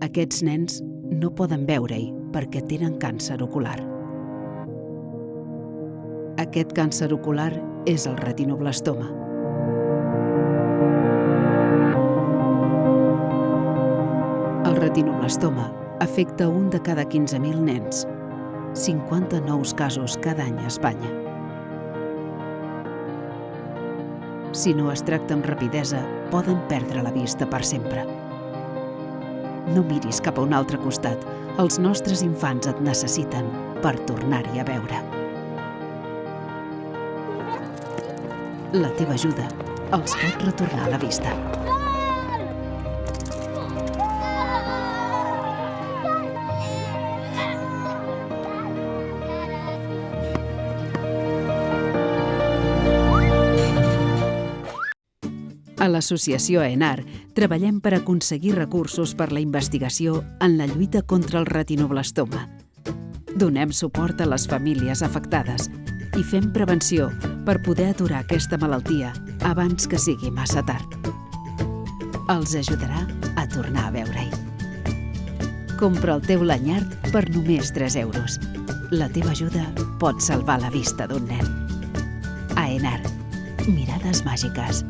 Aquests nens no poden veure-hi perquè tenen càncer ocular. Aquest càncer ocular és el retinoblastoma. El retinoblastoma afecta un de cada 15.000 nens, 50 nous casos cada any a Espanya. Si no es tracta amb rapidesa, poden perdre la vista per sempre. No miris cap a un altre costat. Els nostres infants et necessiten per tornar-hi a veure. La teva ajuda els pot retornar la vista. A l'associació AENAR treballem per aconseguir recursos per la investigació en la lluita contra el retinoblastoma. Donem suport a les famílies afectades i fem prevenció per poder aturar aquesta malaltia abans que sigui massa tard. Els ajudarà a tornar a veure-hi. Compra el teu lanyard per només 3 euros. La teva ajuda pot salvar la vista d'un nen. AENAR. Mirades màgiques.